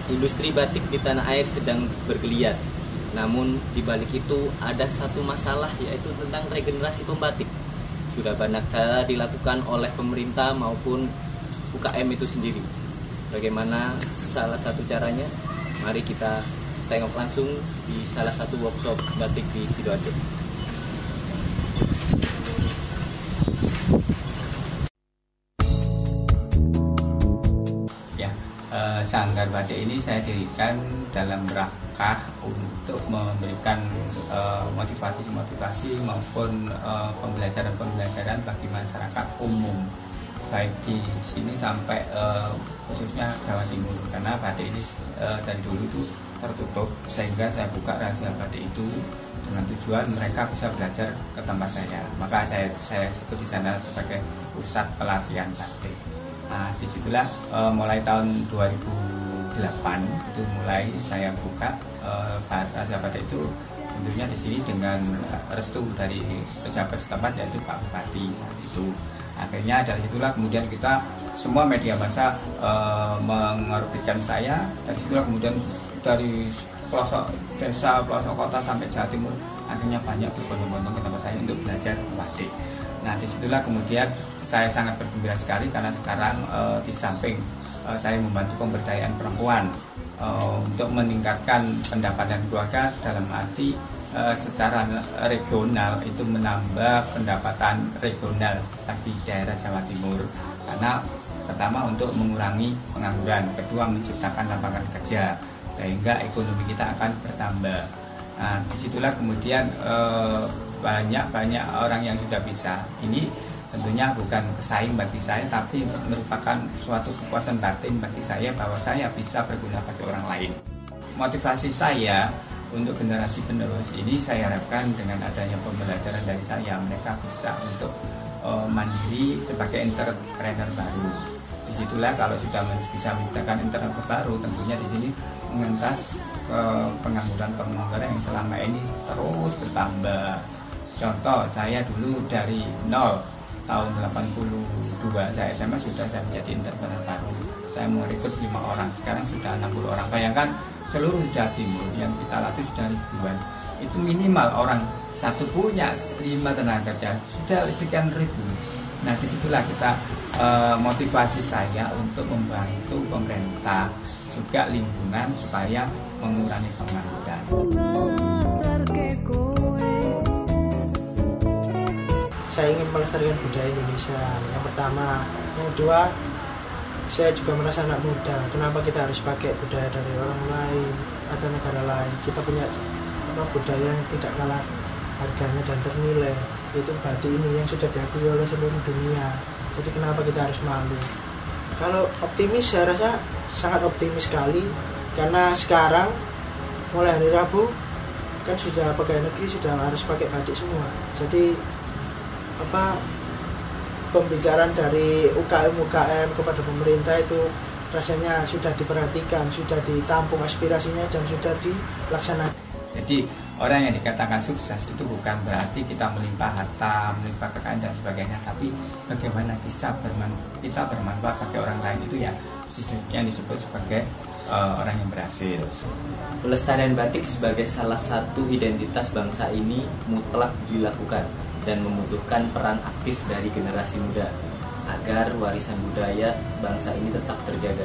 Industri batik di tanah air sedang bergeliat. Namun di balik itu ada satu masalah, yaitu tentang regenerasi pembatik. Sudah banyak cara dilakukan oleh pemerintah maupun UKM itu sendiri. Bagaimana salah satu caranya? Mari kita tengok langsung di salah satu workshop batik di Sidoarjo. Sanggar batik ini saya dirikan dalam rangka untuk memberikan motivasi maupun pembelajaran bagi masyarakat umum, baik di sini sampai khususnya Jawa Timur, karena batik ini dari dulu itu tertutup, sehingga saya buka rahasia batik itu dengan tujuan mereka bisa belajar ke tempat saya. Maka saya sebut di sana sebagai pusat pelatihan batik. Nah, disitulah mulai tahun 2008 itu mulai saya buka rahasia batik itu, tentunya di sini dengan restu dari pejabat setempat, yaitu Pak Bupati saat itu. Akhirnya dari situlah kemudian kita semua media massa mengorbitkan saya. Dari situlah kemudian dari pelosok desa, pelosok kota sampai Jawa Timur, akhirnya banyak berbondong-bondong ke tempat saya untuk belajar batik. Nah, disitulah kemudian saya sangat bergembira sekali, karena sekarang di samping saya membantu pemberdayaan perempuan untuk meningkatkan pendapatan keluarga, dalam arti secara regional itu menambah pendapatan regional bagi daerah Jawa Timur, karena pertama untuk mengurangi pengangguran, kedua menciptakan lapangan kerja sehingga ekonomi kita akan bertambah. Nah, disitulah kemudian banyak orang yang sudah bisa. Ini tentunya bukan pesaing bagi saya, tapi merupakan suatu kepuasan batin bagi saya bahwa saya bisa berguna bagi orang lain. Motivasi saya untuk generasi penerus ini, saya harapkan dengan adanya pembelajaran dari saya, mereka bisa untuk mandiri sebagai entrepreneur baru. Disitulah kalau sudah bisa menciptakan entrepreneur baru, tentunya di sini mengentas pengangguran yang selama ini terus bertambah. Contoh, saya dulu dari 0 tahun 82 saya SMA sudah saya menjadi entrepreneur baru. Saya merekrut 5 orang, sekarang sudah 60 orang. Bayangkan seluruh Jawa Timur yang kita latih sudah ribuan. Itu minimal orang satu punya 5 tenaga kerja, sudah sekian ribu. Nah, disitulah kita motivasi saya untuk membantu pemerintah juga lingkungan supaya mengurangi pengangguran. Saya ingin melestarikan budaya Indonesia, yang pertama. Yang kedua, saya juga merasa anak muda. Kenapa kita harus pakai budaya dari orang lain atau negara lain? Kita punya budaya yang tidak kalah harganya dan ternilai, yaitu batik ini yang sudah diakui oleh seluruh dunia. Jadi kenapa kita harus malu? Kalau optimis, saya rasa sangat optimis sekali, karena sekarang mulai hari Rabu kan sudah pegawai negeri sudah harus pakai batik semua. Jadi pembicaraan dari UKM kepada pemerintah itu rasanya sudah diperhatikan, sudah ditampung aspirasinya dan sudah dilaksanakan. Jadi orang yang dikatakan sukses itu bukan berarti kita melimpah harta, melimpah kekayaan dan sebagainya, tapi bagaimana kita bermanfaat bagi orang lain, itu ya yang disebut sebagai orang yang berhasil. Pelestarian batik sebagai salah satu identitas bangsa ini mutlak dilakukan dan membutuhkan peran aktif dari generasi muda agar warisan budaya bangsa ini tetap terjaga.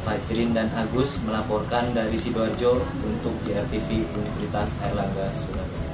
Fajrin dan Agus melaporkan dari Sidoarjo untuk JRTV Universitas Airlangga Surabaya.